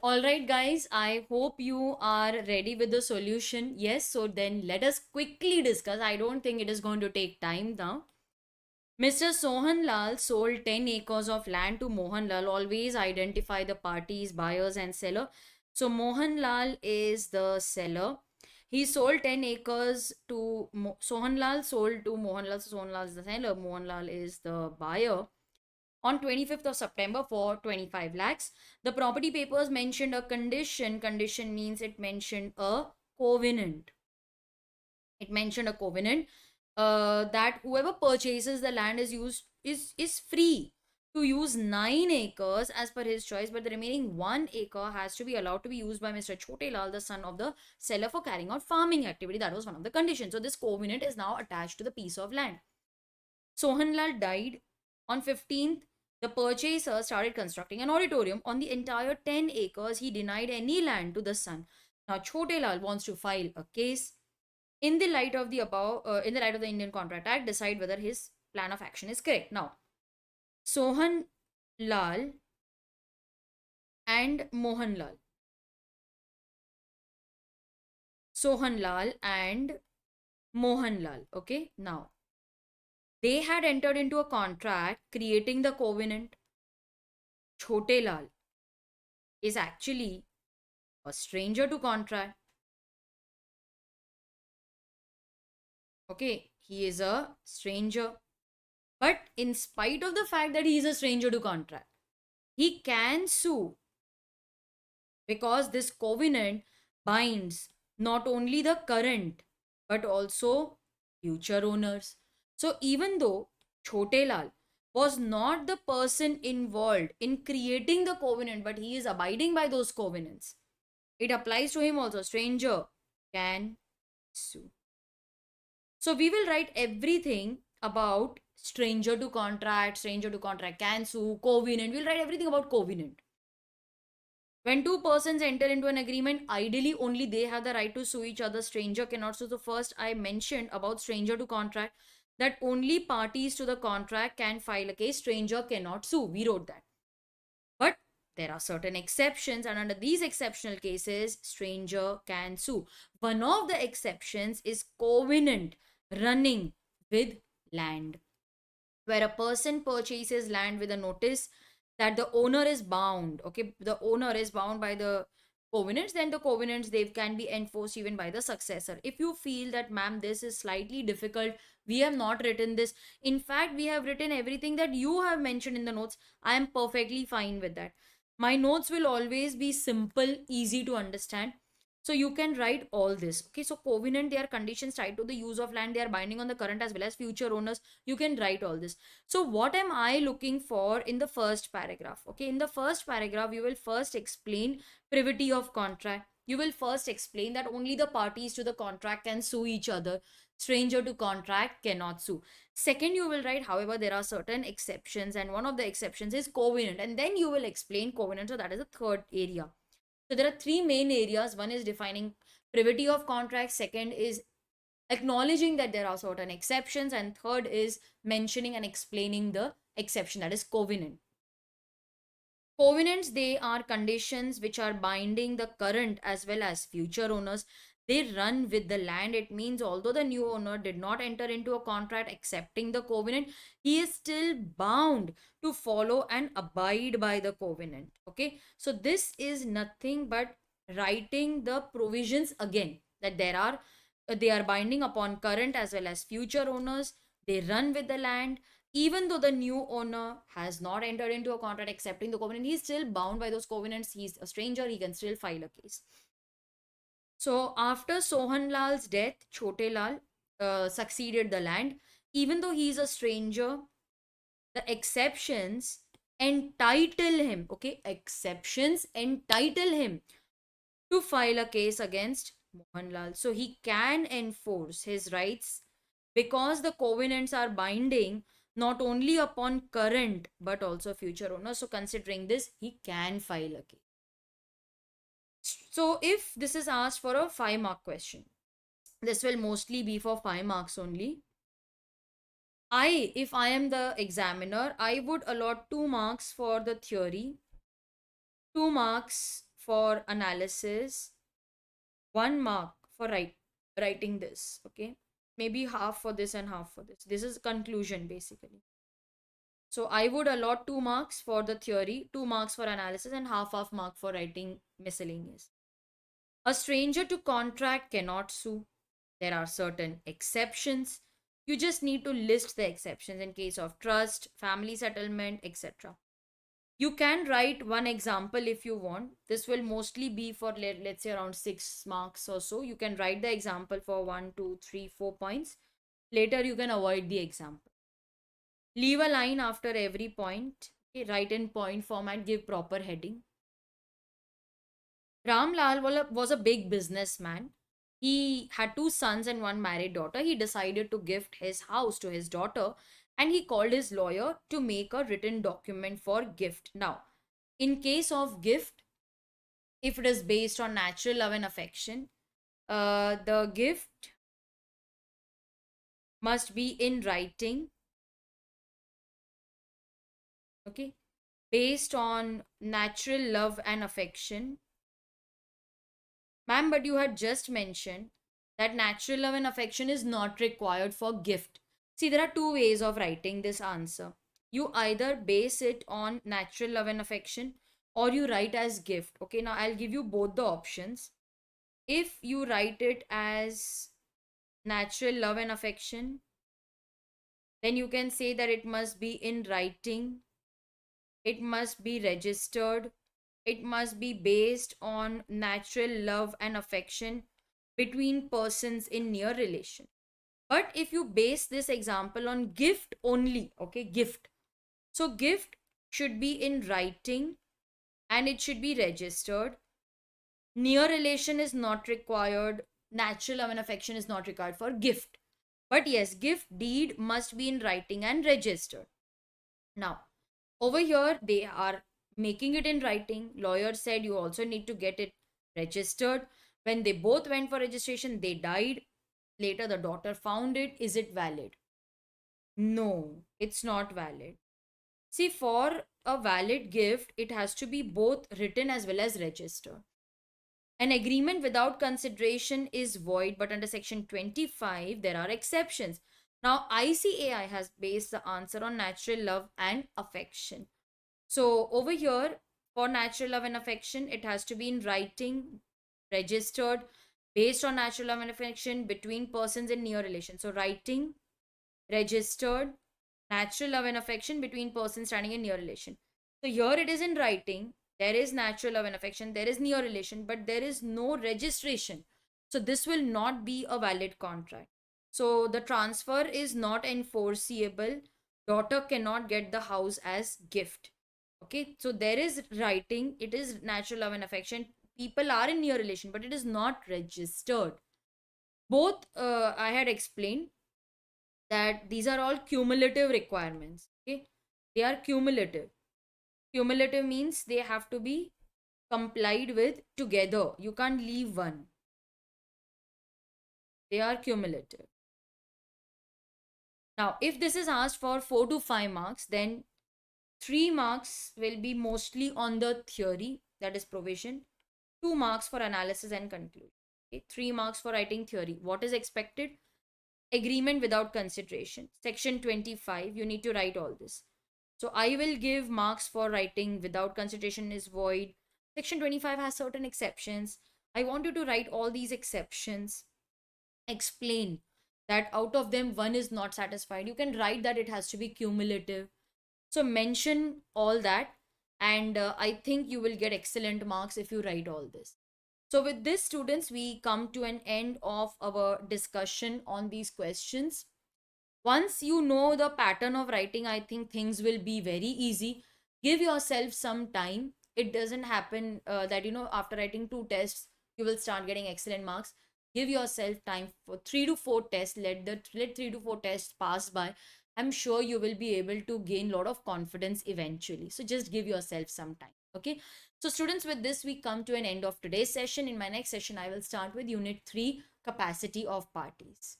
All right, guys, I hope you are ready with the solution. Yes, so then let us quickly discuss. I don't think it is going to take time now. Mr. Sohan Lal sold 10 acres of land to Mohan Lal. Always identify the parties, buyers, and seller. So, Mohan Lal is the seller. He sold 10 acres to Sohan Lal, sold to Mohan Lal. So, Sohan Lal is the seller, Mohan Lal is the buyer on 25th of September for 25 lakhs. The property papers mentioned a condition. Condition means it mentioned a covenant. It mentioned a covenant that whoever purchases the land is free to use 9 acres as per his choice, but the remaining 1 acre has to be allowed to be used by Mr. Chote Lal, the son of the seller, for carrying out farming activity. That was one of the conditions. So this covenant is now attached to the piece of land. Sohan Lal died on 15th. The purchaser started constructing an auditorium on the entire 10 acres. He denied any land to the son. Now Chote Lal wants to file a case in the light of the above, in the light of the Indian Contract Act, decide whether his plan of action is correct. Now, Sohan Lal and Mohan Lal. Sohan Lal and Mohan Lal. Okay, now they had entered into a contract creating the covenant. Chote Lal is actually a stranger to contract. Okay, he is a stranger. But in spite of the fact that he is a stranger to contract, he can sue because this covenant binds not only the current but also future owners. So even though Chote Lal was not the person involved in creating the covenant, but he is abiding by those covenants, it applies to him also. Stranger can sue. So we will write everything about stranger to contract can sue, covenant. We'll write everything about covenant. When two persons enter into an agreement, ideally only they have the right to sue each other. Stranger cannot sue. So first I mentioned about stranger to contract, that only parties to the contract can file a case. Stranger cannot sue. We wrote that. But there are certain exceptions, and under these exceptional cases, stranger can sue. One of the exceptions is covenant running with land, where a person purchases land with a notice that the owner is bound. Okay, the owner is bound by the covenants, then the covenants, they can be enforced even by the successor. If you feel that, ma'am, this is slightly difficult, we have not written this, in fact we have written everything that you have mentioned in the notes, I am perfectly fine with that. My notes will always be simple, easy to understand, so you can write all this. Okay, so covenant, they are conditions tied to the use of land, they are binding on the current as well as future owners. You can write all this. So what am I looking for in the first paragraph? Okay, in the first paragraph you will first explain privity of contract. You will first explain that only the parties to the contract can sue each other. Stranger to contract cannot sue. Second, you will write, however, there are certain exceptions, and one of the exceptions is covenant. And then you will explain covenant. So that is the third area. So there are three main areas. One is defining privity of contract. Second is acknowledging that there are certain exceptions. And third is mentioning and explaining the exception, that is covenant. Covenants, they are conditions which are binding the current as well as future owners. They run with the land. It means although the new owner did not enter into a contract accepting the covenant, he is still bound to follow and abide by the covenant. Okay, so this is nothing but writing the provisions again, that there are they are binding upon current as well as future owners. They run with the land. Even though the new owner has not entered into a contract accepting the covenant, he's still bound by those covenants. He's a stranger, he can still file a case. So after Sohan Lal's death, Chote Lal succeeded the land. Even though he's a stranger, the exceptions entitle him, okay, exceptions entitle him to file a case against Mohan Lal. So he can enforce his rights because the covenants are binding not only upon current but also future owners. So considering this, he can file a case. So if this is asked for a 5-mark question, this will mostly be for 5 marks only. If I am the examiner, I would allot 2 marks for the theory, 2 marks for analysis, 1 mark for writing this. Okay, maybe half for this and half for this. This is conclusion basically. So I would allot 2 marks for the theory, 2 marks for analysis, and half mark for writing miscellaneous. A stranger to contract cannot sue. There are certain exceptions. You just need to list the exceptions in case of trust, family settlement, etc. You can write one example if you want. This will mostly be for, let's say, around 6 marks or so. You can write the example for 1, 2, 3, 4 points. Later, you can avoid the example. Leave a line after every point. Okay, write in point format, give proper heading. Ramlal was a big businessman. He had 2 sons and 1 married daughter. He decided to gift his house to his daughter, and he called his lawyer to make a written document for gift. Now, in case of gift, if it is based on natural love and affection, the gift must be in writing. Okay, based on natural love and affection. Ma'am, but you had just mentioned that natural love and affection is not required for gift. See, there are 2 ways of writing this answer. You either base it on natural love and affection, or you write as gift. Okay, now I'll give you both the options. If you write it as natural love and affection, then you can say that it must be in writing, it must be registered, it must be based on natural love and affection between persons in near relation. But if you base this example on gift only, okay, gift. So gift should be in writing and it should be registered. Near relation is not required. Natural love and affection is not required for gift. But yes, gift deed must be in writing and registered. Now, over here, they are making it in writing. Lawyer said you also need to get it registered. When they both went for registration, they died. Later, the daughter found it. Is it valid? No, it's not valid. See, for a valid gift, it has to be both written as well as registered. An agreement without consideration is void, but under section 25, there are exceptions. Now, ICAI has based the answer on natural love and affection. So, over here, for natural love and affection, it has to be in writing, registered, based on natural love and affection between persons in near relation. So, writing, registered, natural love and affection between persons standing in near relation. So, here it is in writing, there is natural love and affection, there is near relation, but there is no registration. So, this will not be a valid contract. So, the transfer is not enforceable. Daughter cannot get the house as gift. Okay, so there is writing, it is natural love and affection. People are in near relation, but it is not registered. Both I had explained that these are all cumulative requirements. Okay, they are cumulative. Cumulative means they have to be complied with together. You can't leave one. They are cumulative. Now, if this is asked for 4 to 5 marks, then 3 marks will be mostly on the theory, that is provision. 2 marks for analysis and conclusion. Okay? 3 marks for writing theory. What is expected? Agreement without consideration. Section 25, you need to write all this. So I will give marks for writing without consideration is void. Section 25 has certain exceptions. I want you to write all these exceptions. Explain that out of them one is not satisfied. You can write that it has to be cumulative. So mention all that, and I think you will get excellent marks if you write all this. So with this, students, we come to an end of our discussion on these questions. Once you know the pattern of writing, I think things will be very easy. Give yourself some time. It doesn't happen that, after writing 2 tests, you will start getting excellent marks. Give yourself time for 3 to 4 tests. Let 3 to 4 tests pass by. I'm sure you will be able to gain a lot of confidence eventually. So just give yourself some time. Okay. So students, with this, we come to an end of today's session. In my next session, I will start with Unit 3, Capacity of Parties.